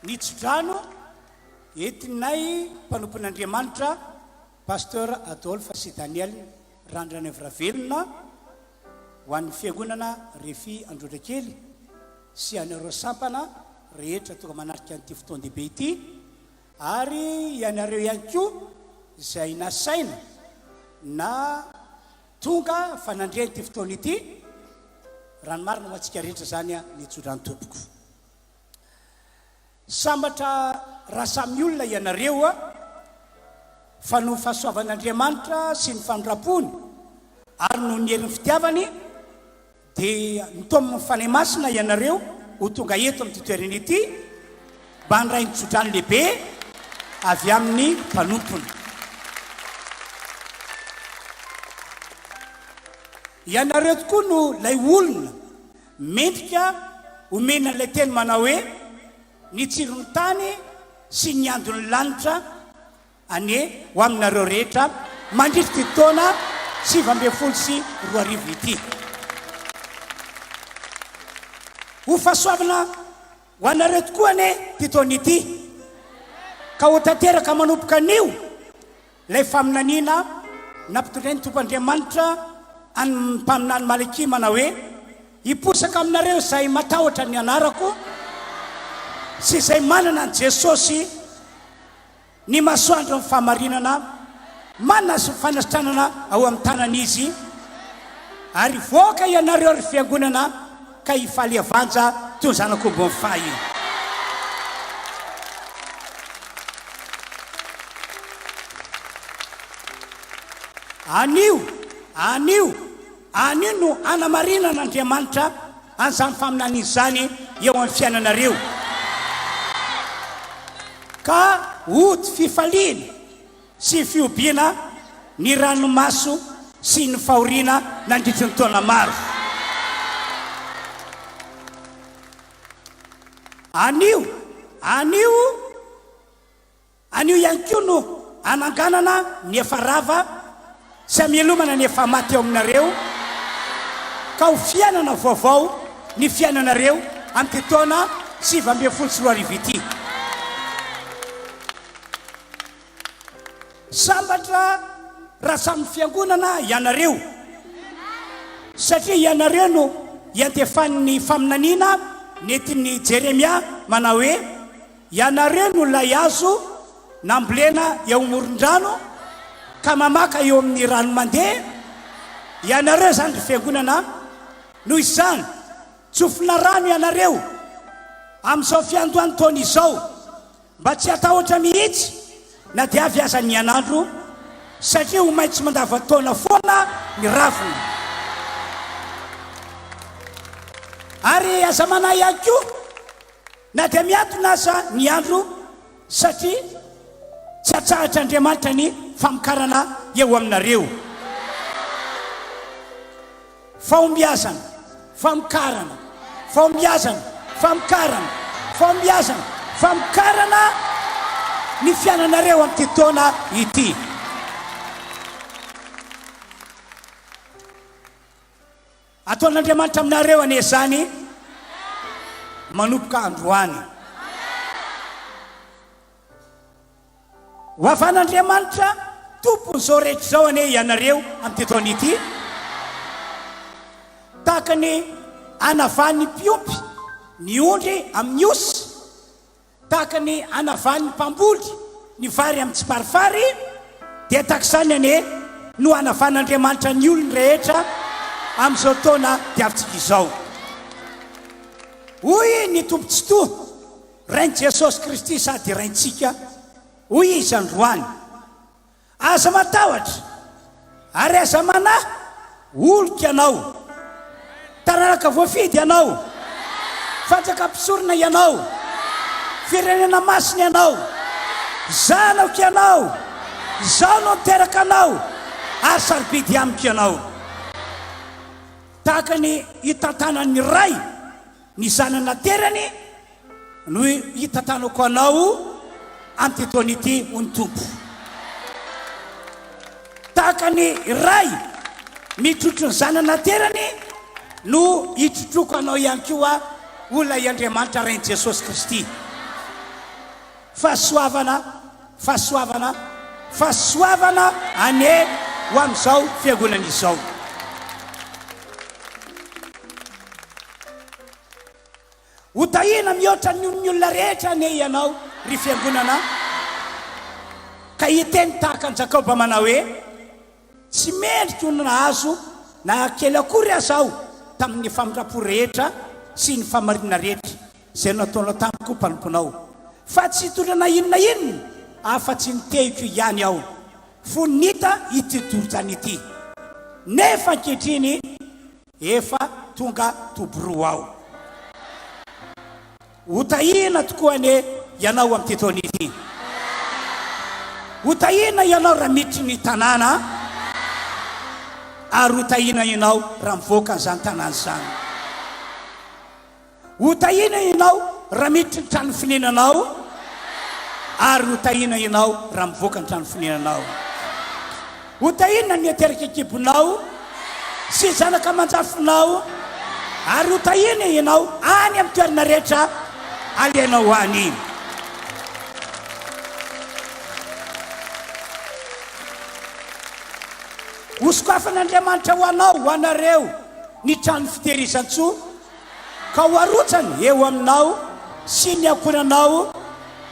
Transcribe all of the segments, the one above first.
nitsodrano etinay mpanompon'Andriamanitra pasteur Adolphe Sy Daniel randrany Avravelona ho an'ny fiangonana Refi Androdrakely sy anareo sampana rehetra tonga manarika an'ity fotoan-dehibe ity ary ianareo ihany koa izay nasaina na tonga fanandreny ity fotoana ity ranomarina ho antsika rehetra zany nitsodrany tompoko sambatra raha samy olona ianareo fa no fahasoavan'Andriamanitra sy ny fandrapony ary no ny herin'ny fitiavany dia nitomy mifanay masina ianareo ho tonga eto amin'ny toerana ity mba handray nitsodrany lehibe avy amin'ny mpanompony ianareo tokoa no lay olona mendrika omena ilay teny manao hoe ny tsirony tany sy ny andon'ny lanitra ane ho aminareo rehetra mandritra ity taona 20 sy 20 ity ho fahasoavana ho anareo tokoa ane ty taona ity ka ho tanteraka manompoka anio lay faminaniana nampitondray ny tompoandriamanitra any mpaminany Malaky manao hoe hiposaka aminareo izay matahotra ny anarako sy izay manana an Jesosy ny masoandro amin'ny fahamarinana manana sy fanasitranana ao amin'ny tanan'izy ary voaka ianareo ary fiangonana ka hifaly avanja toy ny zanak'omby mifahy anio no anamarinan'Andriamanitra an'izany faminany izany eo amin'ny fiainanareo ka ody fifaliana sy fiobiana ny ranomaso sy ny fahoriana nandritry ny taona maro anio ihany koa no ananganana ny efa rava sy amelomana ny efa maty eo aminareo ka ho fiainana vaovao ny fiainanareo amin'ny taona 20 sy 20 ity sambatra raha samy fiangonana ianareo satria ianareo no iantefan'ny faminaniana nentin'ny Jeremia manao hoe ianareo no lay azo nambolena eo amoron-drano ka mamaka eo amin'ny rano mandeha ianareo zany ry fiangonana noho izany tsofina rano ianareo amin'izao fiandohan'ny taona izao mba tsy atahotra mihitsy na dia avy aza ny anandro satria ho maintsy mandava-taona foana ny ravina ary aza manahy ihany koa na dia miatona aza ny andro satria tsy atsahatr'Andriamanitra ny famokarana eo aminareo fahombiazana famokarana fahombiazana famokarana fahombiazana famokarana ny fiainanareo amin'ity taona ity ataon'Andriamanitra aminareo ane zany manompoka androany ho avan'Andriamanitra tompony zao rehetra zao ane ianareo amin'ity taona ity tahaka ny anavany mpiompy ny ondry amin'ny osy tahaka ny anavany mpamboly ny vary amin'ny tsiparifary dia tahaka izany ane no anavan'Andriamanitra ny olony rehetra amin'izao taona diavintsika izao hoy ny tompontsitoa rain'i Jesosy Kristy sady raintsika hoy izy androany aza matahotra ary aza manahy oloka ianao taranaka voafidy ianao fanjakam-pisorona ianao firenena masina ianao zanako ianao zao no niteraka anao ary sarobidy amiko ianao tahaka ny hitantanan'ny ray ny zanana terany no hitantanako anao amin'ity taona ity ho ny tompo tahaka ny ray mitrotro ny zanana terany no hitrotroko anao ihany koa olona i Andriamanitra rain'i Jesosy Kristy fahasoavana ane ho am'izao fiangonana izao. Hotahina mihoatra ny olona rehetra ane ianao ry fiangonana ka hiteny tahaka ny Jakoba manao hoe tsy mendrika onona azo na kely akory azaho tamin'ny famindrapo rehetra sy ny famarina rehetra zay nataonao tamiko mpanomponao, fa tsy hitondrana inona inona afa-tsy nitehiko ihany aho fonita ity dorojany ity, nefa ankehitriny efa tonga toboroa aho. Hotahina tokoa ane ianao amin'ity taona ity. Hotahina ianao raha miditry ny tanàna ary hotahina ianao raha mivoaka an'izany tanàna izany. Hotahina ianao raha miditry ny trano fininanao ary hotahina ianao raha mivoaka ny trano fininanao. Hotahina ny ateraka ekibonao sy zanaka aman-jafonao ary hotahina ianao any amin'ny toerana rehetra aleanao any. Hosokafan'Andriamanitra ho anao, ho anareo ny trano fitehirizan-tsoa ka ho arotsany eo aminao sy ny ankonanao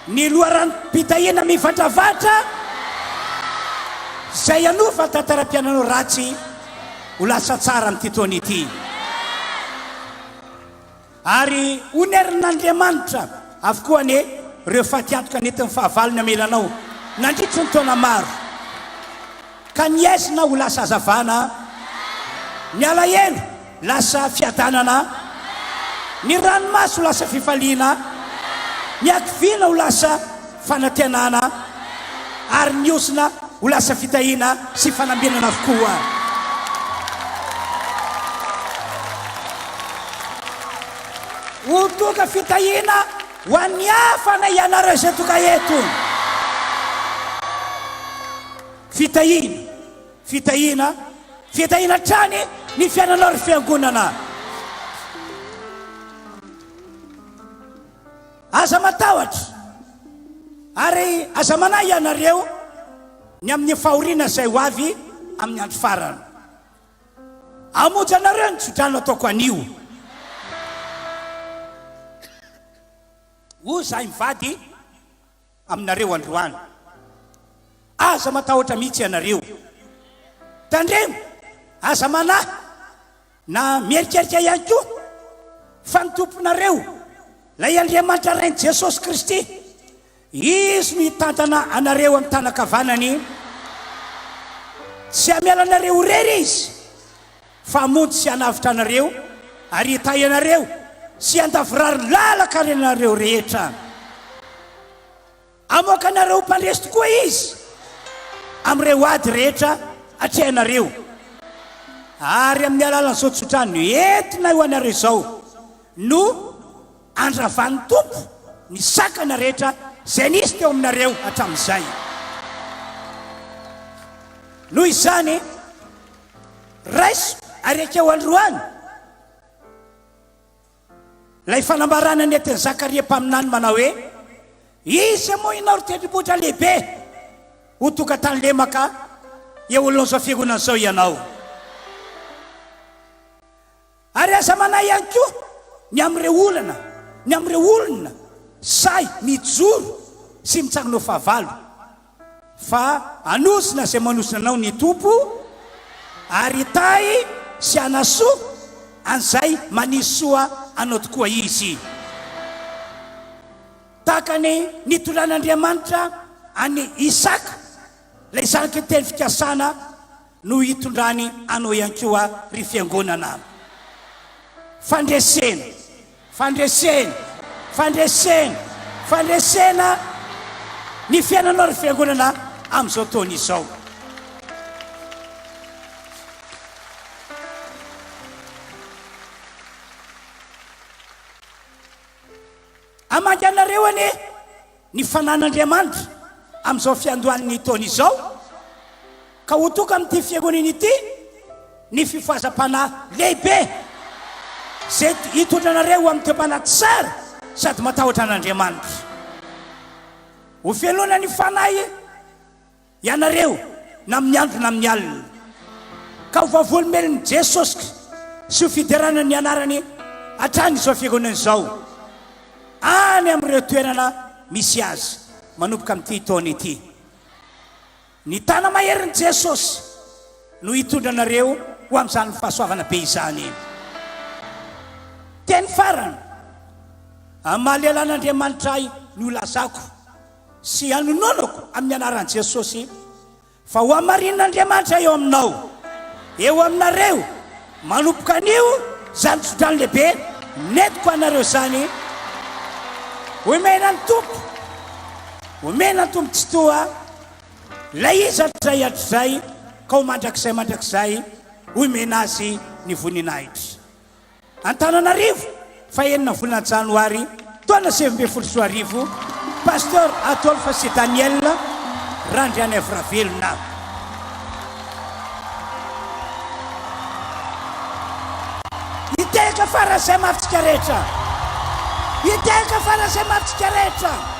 ny loharanom-pitahina mivatravatra zay anova tantaram-piainanao ratsy ho lasa tsara amin'ity taona ity. Ary honerin'Andriamanitra avokoa ane reo fatiantoka nentin'ny fahavalony amelanao nandritry ny taona maro ka niaizina ho lasa azavana, ny alahelo lasa fiadanana, ny ranomaso ho lasa fifaliana, ny akivina ho lasa fanantenana ary ny osina ho lasa fitahina sy fanambinana avokoa. Ho toka fitahina ho an'ny hafana ianareo zay toka eto. Fitahina trany ny fiainanao ry fiangonana. Aza matahotra ary aza manahy ianareo ny amin'ny fahoriana zay ho avy amin'ny andro farany. Amonjy anareo ny tsodrano ataoko anio. Ho zahay mivady aminareo androany. Aza matahotra mihitsy ianareo. Tandremo, aza manahy na mierikerika ihany koa fa ny tomponareo lay Andriamanitra rain'i Jesosy Kristy izy mitantana anareo amin'ny tanakavanany, tsy amiala anareo rery izy fa hamonjy sy hanavitra anareo ary hitahy anareo sy handavorary lalaka renareo rehetra. Amoaka anareo mpandresy tokoa izy amin'ireo ady rehetra atrehanareo ary amin'ny alalan'izao tsodrano entina ho anareo izao no andravan'ny tompo ny sakana rehetra zay nisy teo aminareo hatramin'izay. Noho izany raiso areka eo androany lay fanambarana nentin'ny Zakaria mpaminany manao hoe izy moa inao ry tendrombohitra lehibe ho tokantany lemaka eo alohan'izao fiangonana izao ianao. Ary aza manahy ihany koa ny amin'ireo olona say mijoro sy mitsangonao fahavalo fa anosina zay manosina anao ny tompo ary hitahy sy hanasoa an'izay manisy soa anao tokoa izy. Tahakany nitondran'Andriamanitra any Isaka lay zanaky ny teny fikasana no hitondrany anao ihany koa ry fiangonana. Fandresena ny fiainanao ry fiangonana amin'izao taona izao. Amangy anareo ane ny fanan'Andriamanitra amin'izao fiandohan'ny taona izao ka ho toka amin'ity fiangonana ity ny fifohazam-panahy lehibe zay hitondranareo amin'ny toepana tsara sady matahotra an'Andriamanitra. ho felona ny fanahy ianareo na miandro na mialina ka ho vavolomelony Jesosy sy ho fiderana ny anarany hatrany izao fiangonana izao any amin'ireo toerana misy azy manomboka amin'ity taona ity. Ny tana maherin'i Jesosy no hitondra anareo ho amin'izany fahasoavana be izany. Teny farany amin'ny mahalelan'Andriamanitra no lazako sy anononako amin'ny anaran'i Jesosy fa ho amarin'Andriamanitra eo aminao, eo aminareo manomboka anio zany tsodrano lehibe netiko anareo zany omena ny tompo, omena ny tompo tsy toa lay izy hatray hatray ka ho mandrakizay omena azy ny voninahitra. Antananarivo fahenina volana janoary taona 2024 pasteur Adolphe Sy Daniel Randriana Evravelona. Iteka fara zay mafitsika rehetra, iteka fara zay mafitsika rehetra.